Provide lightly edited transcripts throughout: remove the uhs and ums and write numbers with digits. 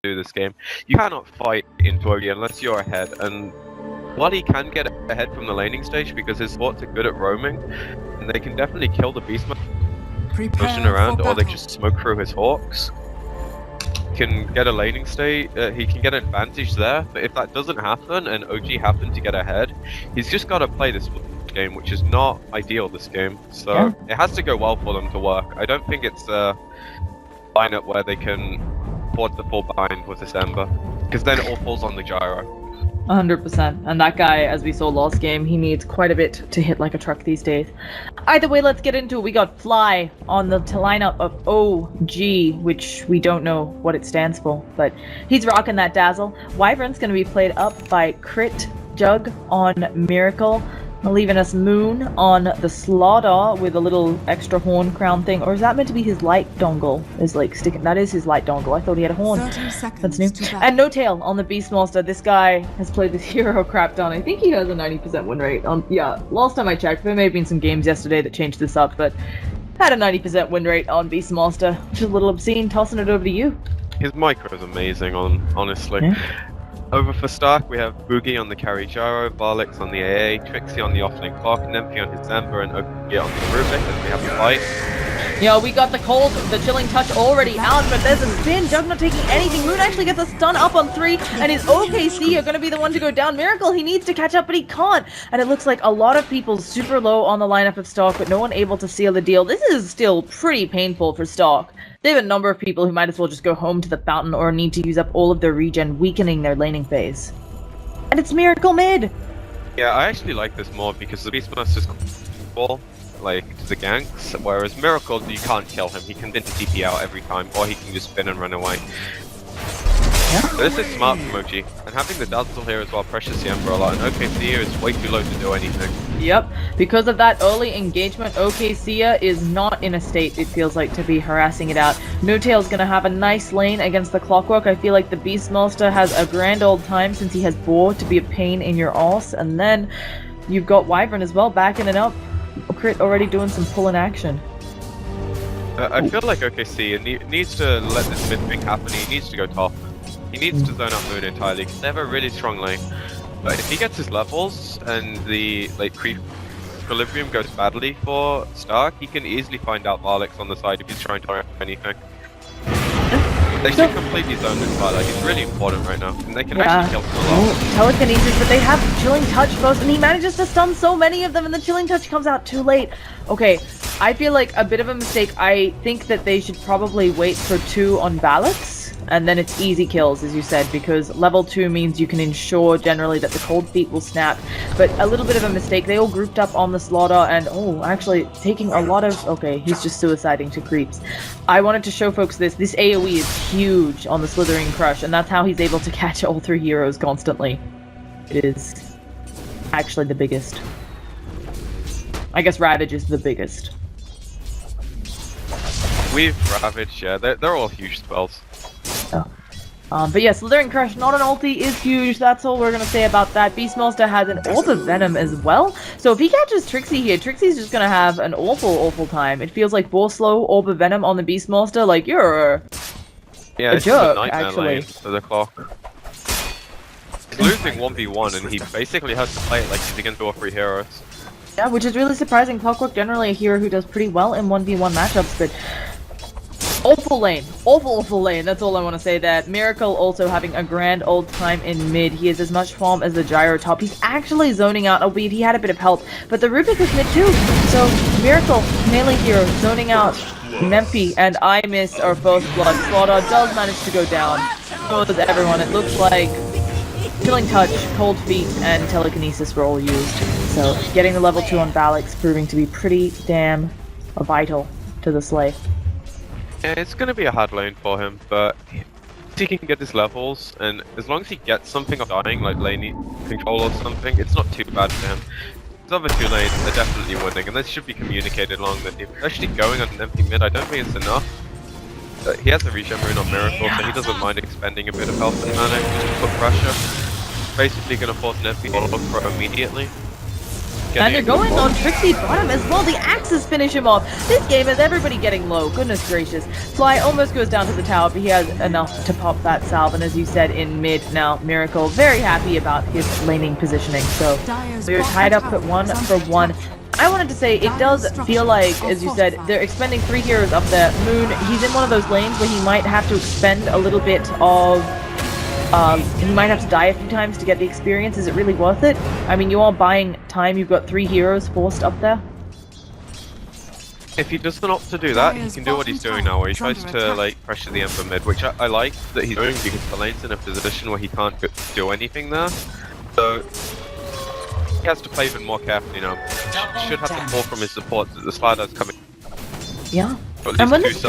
do this game. You cannot fight into OG unless you're ahead, and while he can get ahead from the laning stage because his supports are good at roaming, and they can definitely kill the beast motion around, or they just smoke through his hawks. Can get a laning state, he can get an advantage there, but if that doesn't happen and OG happen to get ahead, he's just got to play this game, which is not ideal this game, so it has to go well for them to work. I don't think it's a lineup where they can afford the full bind with this Ember, because then it all falls on the gyro. 100%, and that guy, as we saw last game, he needs quite a bit to hit like a truck these days. Either way, let's get into it. We got Fly on the lineup of OG, which we don't know what it stands for, but he's rocking that Dazzle. Wyvern's going to be played up by Crit Jug on Miracle, leaving us Moon on the Slaughter with a little extra horn crown thing. Or is that meant to be his light dongle? Is like sticking. That is his light dongle. I thought he had a horn. That's new. And No Tail on the Beastmaster. This guy has played this hero crap ton. I think he has a 90% win rate. Yeah, last time I checked, there may have been some games yesterday that changed this up, but had a 90% win rate on Beastmaster, which is a little obscene. Tossing it over to you. His micro is amazing, honestly. Yeah. Over for Stark, we have Boogie on the carry gyro, Varlix on the AA, Trixie on the offlane clock, Nymphy on his Ember, and Okia on the Rubik as we have a fight. Yeah, we got the cold, the chilling touch already out, but there's a spin. Jug not taking anything. Moon actually gets a stun up on 3, and his OKC are going to be the one to go down. Miracle, he needs to catch up, but he can't. And it looks like a lot of people super low on the lineup of Stark, but no one able to seal the deal. This is still pretty painful for Stark. They have a number of people who might as well just go home to the fountain or need to use up all of their regen, weakening their laning phase. And it's Miracle mid! Yeah, I actually like this more because the Beastmaster's cool, like, to the ganks, whereas Miracle, you can't kill him. He can TP out every time, or he can just spin and run away. Yeah. So this is smart from OG, and having the Dazzle here as well pressures the Ember a lot, and OKC is way too low to do anything. Yep, because of that early engagement, OKC is not in a state, it feels like, to be harassing it out. No Tail's gonna have a nice lane against the Clockwork. I feel like the Beastmaster has a grand old time since he has Boar to be a pain in your arse, and then you've got Wyvern as well, backing it up. Crit already doing some pulling action. I feel like OKC needs to let this mid thing happen. He needs to go top. He needs to zone out Moon entirely, because they have a really strong lane. But if he gets his levels and the creep equilibrium goes badly for Stark, he can easily find out Varlix on the side if he's trying to do anything. They should completely zone this fight. He's really important right now, and they can actually kill him a lot. Telekinesis, but they have Chilling Touch first, and he manages to stun so many of them, and the Chilling Touch comes out too late. Okay, I feel like a bit of a mistake. I think that they should probably wait for 2 on Ballots, and then it's easy kills, as you said, because level 2 means you can ensure generally that the cold feet will snap. But a little bit of a mistake. They all grouped up on the Slaughter, and actually taking a lot of... Okay, he's just suiciding to creeps. I wanted to show folks this. This AoE is huge on the Slithering Crush, and that's how he's able to catch all 3 heroes constantly. It is actually the biggest. I guess Ravage is the biggest. We've Ravage, yeah, they're all huge spells. Oh. But yeah, Slithering Crush, not an ulti, is huge. That's all we're gonna say about that. Beastmaster has an Orb of Venom as well. So if he catches Trixie here, Trixie's just gonna have an awful time. It feels like Borslow, Orb of Venom on the Beastmaster, like, you're a jerk, actually. Lane for the clock. He's losing 1v1 and he basically has to play it like he's against 2 or 3 heroes. Yeah, which is really surprising. Clockwork generally a hero who does pretty well in 1v1 matchups, but awful lane. Awful lane. That's all I want to say there. Miracle also having a grand old time in mid. He has as much farm as the gyro top. He's actually zoning out, albeit he had a bit of help. But the Rubik is mid too. So Miracle, melee hero, zoning out. Nymphy and I Miss are both blood. Slaughter does manage to go down. So does everyone. It looks like Chilling Touch, Cold Feet, and Telekinesis were all used. So getting the level 2 on Valix proving to be pretty damn vital to the Slay. Yeah, it's going to be a hard lane for him, but he can get his levels, and as long as he gets something of dying, like lane control or something, it's not too bad for him. His other 2 lanes, they're definitely winning, and this should be communicated along the team. Actually going on an empty mid, I don't think it's enough. He has a regen rune on Miracle, so he doesn't mind expending a bit of health and mana just to put pressure. Basically going to force an empty to look for immediately. And they're going on Trixie bottom as well. The axes finish him off. This game has everybody getting low. Goodness gracious. Fly almost goes down to the tower, but he has enough to pop that salve. And as you said, in mid now, Miracle very happy about his laning positioning. So we're tied up at 1-for-1. I wanted to say, it does feel like, as you said, they're expending 3 heroes up there. Moon, he's in one of those lanes where he might have to expend a little bit of... he might have to die a few times to get the experience. Is it really worth it? I mean, you are buying time. You've got 3 heroes forced up there. If he doesn't opt to do that, he can do what he's doing now, where he tries to like pressure the Ember mid, which I like that he's doing because the lane's in a position where he can't do anything there. So he has to play even more carefully now. He should have to fall from his supports as the Slider's coming. Yeah. And when this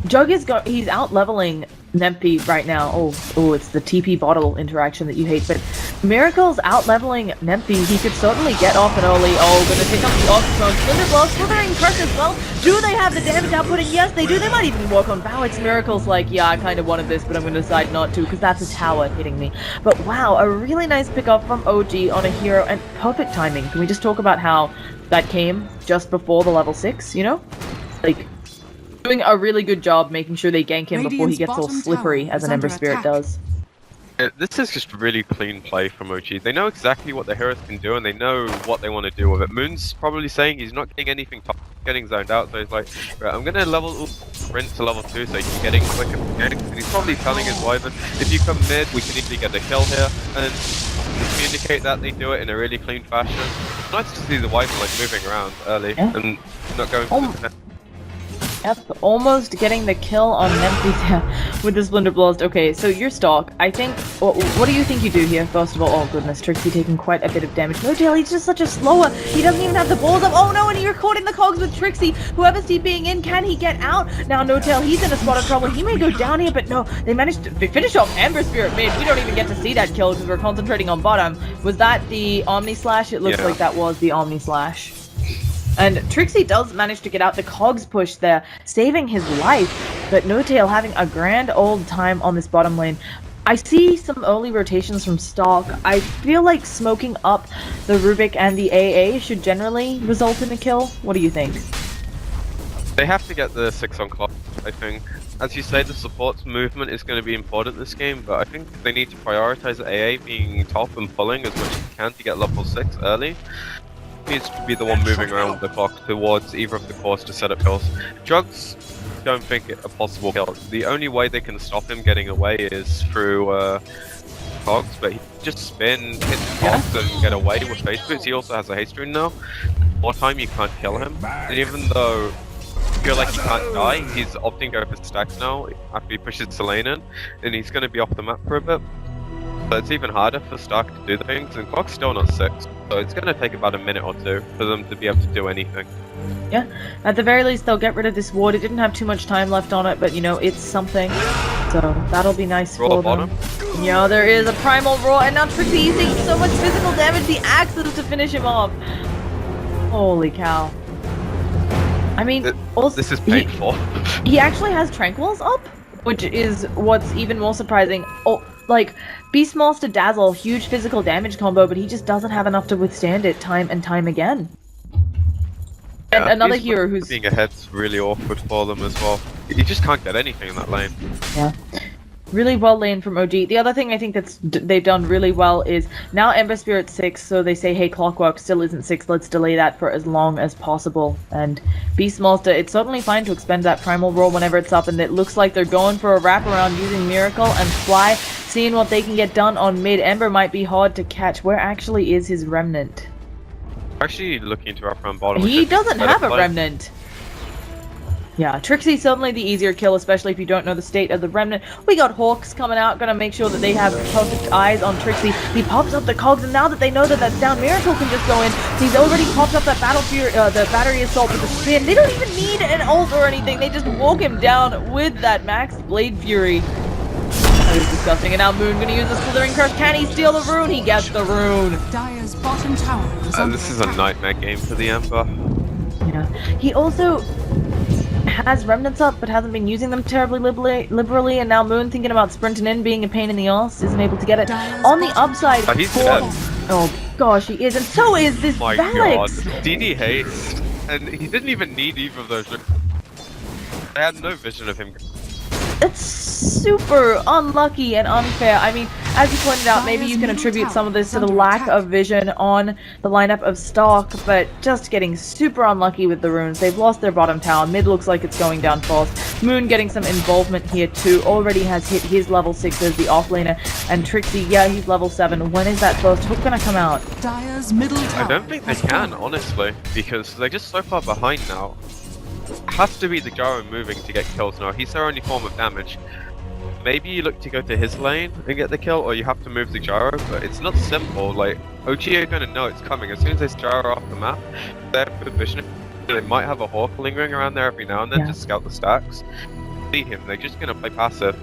Jug is he's out leveling Nempi right now. Oh, it's the TP bottle interaction that you hate. But Miracle's out leveling Nempi. He could certainly get off an early. Oh, gonna pick up the Occupies. Slender Blast, slithering crush as well. Do they have the damage outputting? Yes, they do. They might even work on Valix. Miracle's like, yeah, I kind of wanted this, but I'm gonna decide not to because that's a tower hitting me. But wow, a really nice pickup from OG on a hero and perfect timing. Can we just talk about how that came just before the level 6? You know, like. Doing a really good job making sure they gank him before he gets all slippery as an Ember Spirit does. This is just really clean play from OG. They know exactly what the heroes can do and they know what they want to do with it. Moon's probably saying he's not getting anything top, getting zoned out, so he's like, right, I'm gonna level sprint to level 2 so you can get in quicker. And he's probably telling his Wyvern, if you come mid, we can easily get a kill here. And to communicate that, they do it in a really clean fashion. It's nice to see the Wyvern like moving around early and not going for the Yep, almost getting the kill on Nempi there with the Splendor Blast. Okay, so your stock, I think, what do you think you do here, first of all? Oh goodness, Trixie taking quite a bit of damage. No Tail, he's just such a slower. He doesn't even have the balls up. Oh no, and you're caught in the cogs with Trixie. Whoever's TPing in, can he get out? Now No Tail, he's in a spot of trouble. He may go down here, but no, they managed to finish off Ember Spirit mid. We don't even get to see that kill because we're concentrating on bottom. Was that the Omni Slash? It looks like that was the Omni Slash. And Trixie does manage to get out the cogs push there, saving his life, but No Tail having a grand old time on this bottom lane. I see some early rotations from stock. I feel like smoking up the Rubik and the AA should generally result in a kill. What do you think? They have to get the 6 on clock, I think. As you say, the support's movement is going to be important this game, but I think they need to prioritize the AA being top and pulling as much as they can to get level 6 early. Needs to be the one moving around the clock towards either of the cores to set up kills. Jugs don't think it a possible kill. The only way they can stop him getting away is through cogs, but he just spin, hit the cogs and get away with face boots. He also has a haste rune now. More time you can't kill him. And even though you feel like he can't die, he's opting to go for stacks now after he pushes Selene in, and he's going to be off the map for a bit. So it's even harder for Stark to do the things, and clock's still not 6, so it's going to take about a minute or 2 for them to be able to do anything. Yeah, at the very least they'll get rid of this ward. It didn't have too much time left on it, but you know, it's something. So that'll be nice for them. Yeah, there is a primal roar, and now Trixie using so much physical damage, the axes to finish him off. Holy cow. I mean, also, this is painful. He actually has Tranquils up, which is what's even more surprising. Oh, like, Beastmaster Dazzle, huge physical damage combo, but he just doesn't have enough to withstand it time and time again. And another hero who's... being ahead's really awkward for them as well. You just can't get anything in that lane. Yeah. Really well lane from OG. The other thing I think they've done really well is now Ember Spirit's 6, so they say, hey, Clockwork still isn't 6, let's delay that for as long as possible. And Beastmaster, it's certainly fine to expend that Primal Roar whenever it's up, and it looks like they're going for a wraparound using Miracle and Fly, seeing what they can get done on mid. Ember might be hard to catch. Where actually is his Remnant? Actually looking to wrap around bottom. He doesn't have a Remnant. Yeah, Trixie's certainly the easier kill, especially if you don't know the state of the Remnant. We got Hawks coming out, gonna make sure that they have perfect eyes on Trixie. He pops up the cogs, and now that they know that that's down, Miracle can just go in. He's already popped up that the battery assault with the spin. They don't even need an ult or anything. They just walk him down with that max Blade Fury. That is disgusting. And now Moon gonna use the Slithering Curse. Can he steal the rune? He gets the rune. Dire's bottom tower is this is a nightmare game for the Ember. Yeah. He also has remnants up, but hasn't been using them terribly liberally, and now Moon, thinking about sprinting in, being a pain in the ass, isn't able to get it. On the upside, gosh, he is, and so is this My god. Alex. DD haste. And he didn't even need either of those. They had no vision of him. It's super unlucky and unfair. I mean, as you pointed out, maybe you can attribute some of this to the lack of vision on the lineup of Stark, but just getting super unlucky with the runes. They've lost their bottom tower. Mid looks like it's going down fast. Moon getting some involvement here too. Already has hit his level 6 as the offlaner. And Trixie, yeah, he's level 7. When is that first hook gonna come out? Dire's middle tower I don't think they can, honestly, because they're just so far behind now. Has to be the Gyro moving to get kills now. He's their only form of damage. Maybe you look to go to his lane and get the kill, or you have to move the Gyro, but it's not simple. Like, OG are gonna know it's coming. As soon as they Gyro off the map, they're positioning. They might have a Hawk lingering around there every now and then to scout the stacks. See him, they're just gonna play passive.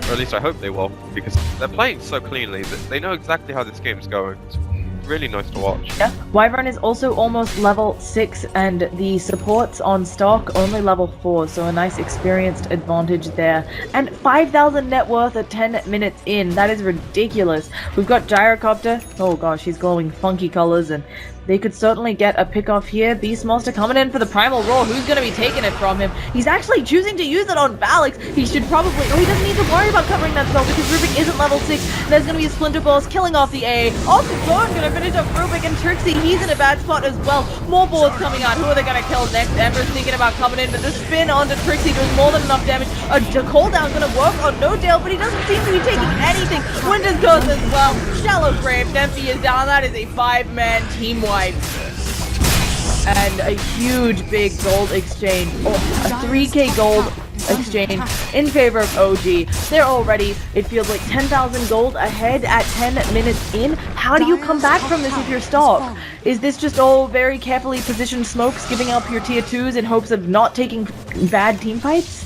Or at least I hope they will, because they're playing so cleanly that they know exactly how this game's going. It's really nice to watch. Yeah, Wyvern is also almost level 6, and the supports on Stark only level 4, so a nice experienced advantage there. And 5,000 net worth at 10 minutes in. That is ridiculous. We've got Gyrocopter. Oh gosh, he's glowing funky colors, and they could certainly get a pick off here. Beastmaster coming in for the Primal Roar. Who's going to be taking it from him? He's actually choosing to use it on Valix. He should probably... Oh, he doesn't need to worry about covering that spell because Rubik isn't level 6. And there's going to be a Splinter Balls killing off the A. Also, Bone going to finish up Rubik, and Trixie, he's in a bad spot as well. More balls coming out. Who are they going to kill next? Ember's thinking about coming in, but the spin onto Trixie doing more than enough damage. A call down going to work on No Dale, but he doesn't seem to be taking anything. Winter's Ghost as well. Shallow Grave. Nemphy is down. That is a 5-man team wipe. And a huge big gold exchange, a 3k gold exchange in favor of OG. They're already, it feels like 10,000 gold ahead at 10 minutes in. How do you come back from this if you're Stark? Is this just all very carefully positioned smokes, giving up your tier 2s in hopes of not taking bad team fights?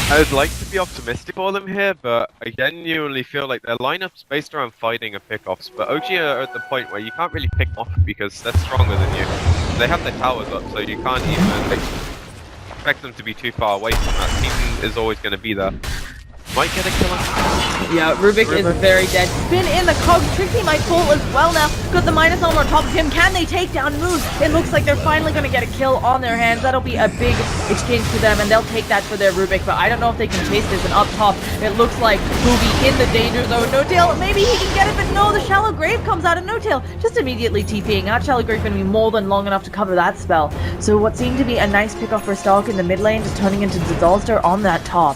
I would like to be optimistic for them here, but I genuinely feel like their lineup's based around fighting and pickoffs, but OG are at the point where you can't really pick off because they're stronger than you. They have their towers up, so you can't even expect them to be too far away from that. Team is always going to be there. Might get a kill on. Yeah, Rubik is very dead. Spin in the cogs. Trixie might fall as well now. Got the minus armor on top of him. Can they take down Moon? It looks like they're finally going to get a kill on their hands. That'll be a big exchange for them, and they'll take that for their Rubik. But I don't know if they can chase this. And up top, it looks like Boogie in the danger zone. No Tail, maybe he can get it, but no, the Shallow Grave comes out, and No Tail just immediately TPing out. Shallow Grave going to be more than long enough to cover that spell. So what seemed to be a nice pickoff for Stark in the mid lane, just turning into disaster on that top.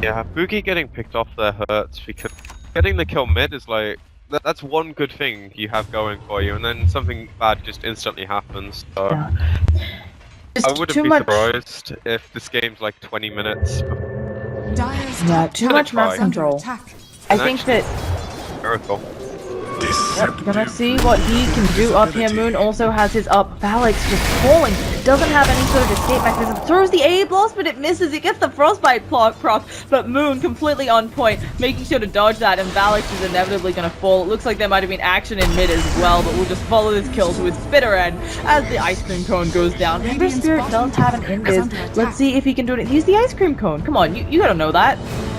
Yeah, Boogie getting picked off there hurts because getting the kill mid is like, that's one good thing you have going for you, and then something bad just instantly happens. So Yeah. I wouldn't be surprised if this game's like 20 minutes. Yeah, too much map control. I think that Miracle. Yep, gonna see what he can do up here. Moon also has his up. Valix just falling. Doesn't have any sort of escape mechanism. Throws the A blast, but it misses. It gets the frostbite proc. But Moon completely on point, making sure to dodge that. And Valix is inevitably gonna fall. It looks like there might have been action in mid as well, but we'll just follow this kill to its bitter end as the ice cream cone goes down. Ember Spirit does have an invis. Let's see if he can do it. He's the ice cream cone. Come on, you gotta know that.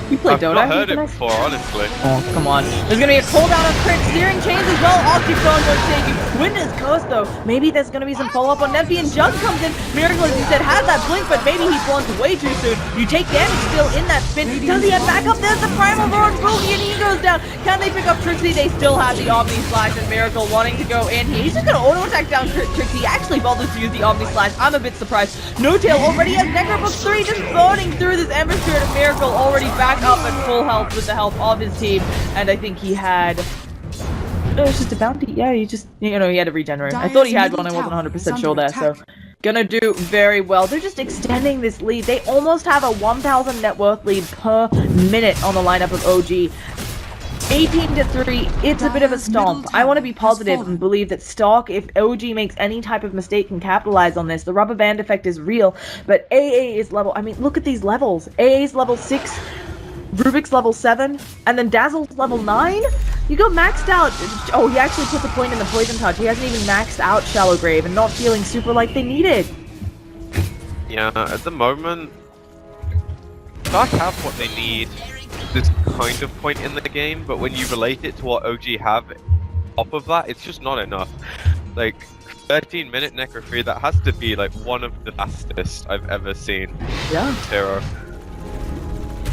You play Dota. I've not heard it before, honestly. Oh, come on. There's gonna be a cooldown on crit. Searing chains as well. Occupies will save you. Winter's Ghost, though. Maybe there's gonna be some follow-up on Nemphy, and Jug comes in. Miracle, as you said, has that blink, but maybe he blunts way too soon. You take damage still in that spin. Does he have backup? There's the Primal Roar and Boogie, and he goes down. Can they pick up Trixie? They still have the Omni Slash, and Miracle wanting to go in here. He's just gonna auto-attack down Trixie. He actually bothers to use the Omni Slash. I'm a bit surprised. No Tail already has Necrobook 3, just burning through this Ember Spirit of Miracle, already back up at full health with the help of his team, and I think he had... It was just a bounty. Yeah, he just, he had to regenerate. I thought he had one, I wasn't 100% sure there, so... Gonna do very well. They're just extending this lead. They almost have a 1,000 net worth lead per minute on the lineup of OG. 18-3, it's a bit of a stomp. I want to be positive and believe that Stark, if OG makes any type of mistake, can capitalize on this. The rubber band effect is real, but AA is level... I mean, look at these levels. AA is level 6, Rubik's level 7, and then Dazzle's level 9? You go maxed out. Oh, he actually puts a point in the poison touch. He hasn't even maxed out Shallow Grave and not feeling super like they need it. Yeah, at the moment, Stark have what they need. this kind of point in the game, but when you relate it to what OG have off of that, it's just not enough. Like, 13-minute Necro 3, that has to be like one of the fastest I've ever seen. Yeah. Hero.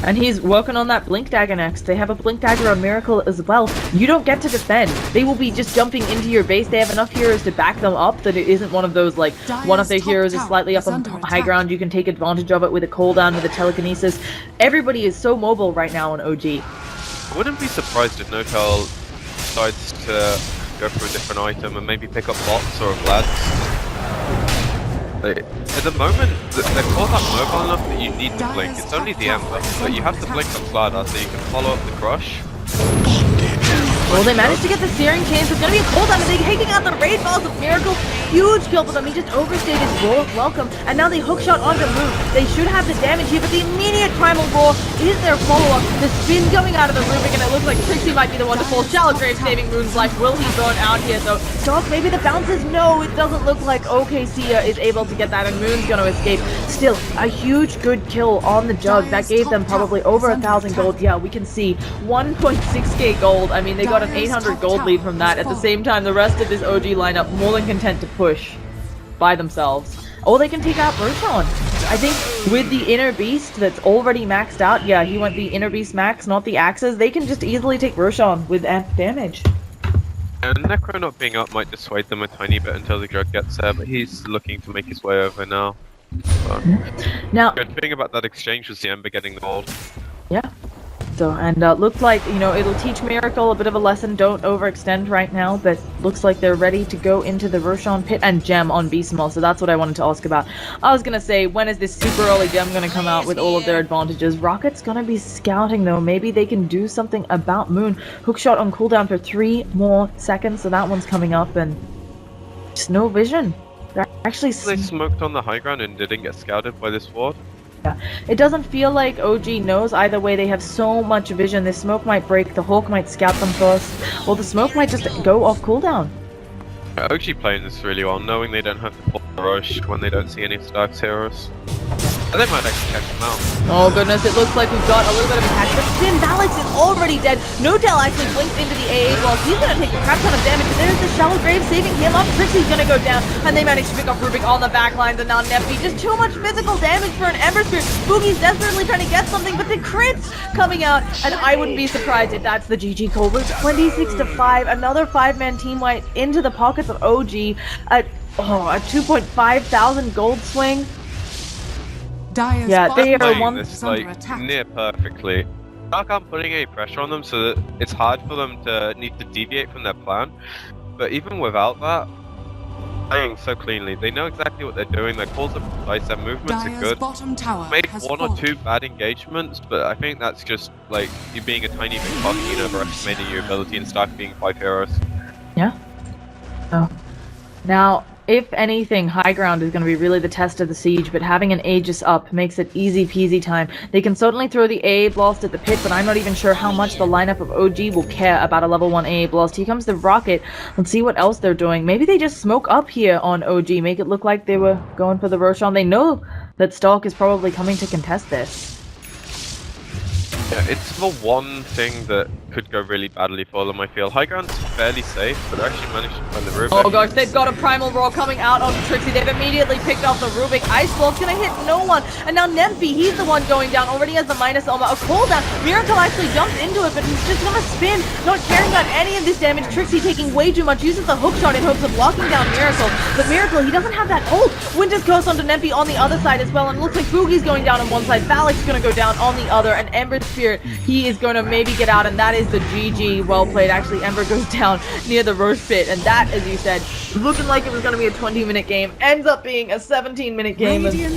And he's working on that Blink Dagger next. They have a Blink Dagger on Miracle as well. You don't get to defend. They will be just jumping into your base. They have enough heroes to back them up that it isn't one of those, like, one of their heroes is slightly up on high ground. You can take advantage of it with a cooldown, with a telekinesis. Everybody is so mobile right now on OG. I wouldn't be surprised if Notel decides to go for a different item and maybe pick up bots or Vlads. Like, at the moment, they're caught up mobile enough that you need to blink. It's only the Ember, but you have to blink on Vlada so you can follow up the Crush. Well, they managed to get the Searing Chains. It's gonna be a cooldown, and they're taking out the Raid Balls of Miracle. Huge kill for them. He just overstayed his welcome, and now they hookshot onto Moon. They should have the damage here, but the immediate Primal Roar is their follow-up. The spin coming out of the Rubik, and it looks like Trixie might be the one to fall. Shallow Grave saving Moon's life. Will he burn out here, though? Dog, maybe the bounces? No, it doesn't look like OKC is able to get that, and Moon's gonna escape. Still, a huge good kill on the Jug. That gave them probably over 1,000 gold. Yeah, we can see 1.6k gold. I mean, they got an 800 gold lead from that. At the same time, the rest of this OG lineup more than content to push by themselves. Oh, they can take out Roshan. I think with the Inner Beast that's already maxed out, yeah, he went the Inner Beast max, not the axes, they can just easily take Roshan with amp damage. And Necro not being up might dissuade them a tiny bit until the Jug gets there, but he's looking to make his way over now. So. Now, good thing about that exchange was the Ember getting the gold. Yeah. So, and looks like, you know, it'll teach Miracle a bit of a lesson. Don't overextend right now, but looks like they're ready to go into the Roshan pit and gem on Beastmaw. So that's what I wanted to ask about. I was gonna say, when is this super early gem gonna come out with all of their advantages? Rocket's gonna be scouting though. Maybe they can do something about Moon. Hookshot on cooldown for 3 more seconds, so that one's coming up, and just no vision. They're actually they smoked on the high ground and didn't get scouted by this ward. Yeah. It doesn't feel like OG knows either way. They have so much vision. This smoke might break. The Hawk might scout them first. Or the smoke might just go off cooldown. OG playing this really well, knowing they don't have to pull the rush when they don't see any Stark's heroes. And they might actually catch them out. Oh goodness, it looks like we've got a little bit of attack, but Sin Valix is already dead. Notel actually blinks into the AA while he's gonna take a crap ton of damage, and there's the Shallow Grave saving him up. Trixie's gonna go down, and they manage to pick up Rubik on the back lines, and now Neffy. Just too much physical damage for an Ember Spirit. Boogie's desperately trying to get something, but the crits coming out, and I wouldn't be surprised if that's the GG call. We're 26-5, another 5-man team wipe into the pockets of OG at a 2.5 thousand gold swing. Yeah, they are one this like near perfectly. Stark aren't putting any pressure on them, so that it's hard for them to need to deviate from their plan. But even without that, playing so cleanly, they know exactly what they're doing. Their calls are precise, their movements are good. Made 1 or 2 bad engagements, but I think that's just like you being a tiny bit cocky and overestimating your ability, and Stark being 5 heroes. Yeah. Oh. Now, if anything, high ground is going to be really the test of the siege, but having an Aegis up makes it easy peasy time. They can certainly throw the AA blast at the pit, but I'm not even sure how much the lineup of OG will care about a level 1 AA blast. Here comes the rocket. Let's see what else they're doing. Maybe they just smoke up here on OG, make it look like they were going for the Roshan. They know that Stalk is probably coming to contest this. Yeah, it's the one thing that could go really badly for them, I feel. High ground's fairly safe, but they actually managed to find the Rubik. Oh gosh, they've got a Primal Roar coming out on Trixie. They've immediately picked off the Rubik. Ice Block's gonna hit no one. And now Nempy, he's the one going down. Already has the minus a cooldown. Miracle actually jumps into it, but he's just gonna spin, not caring about any of this damage. Trixie taking way too much, uses the hookshot in hopes of locking down Miracle. But Miracle, he doesn't have that ult. Winter's Curse onto Nempy on the other side as well, and it looks like Boogie's going down on one side. Valak's gonna go down on the other, and Ember Spirit, he is going to maybe get out, and that is the GG. Well played. Actually, Ember goes down near the Roche pit, and that, as you said, looking like it was going to be a 20-minute game, ends up being a 17-minute game. And, yeah,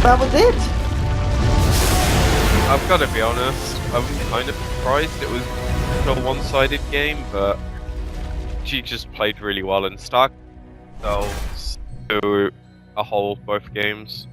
that was it. I've got to be honest, I'm kind of surprised it was a one-sided game, but she just played really well, and Stark themselves to a whole both games.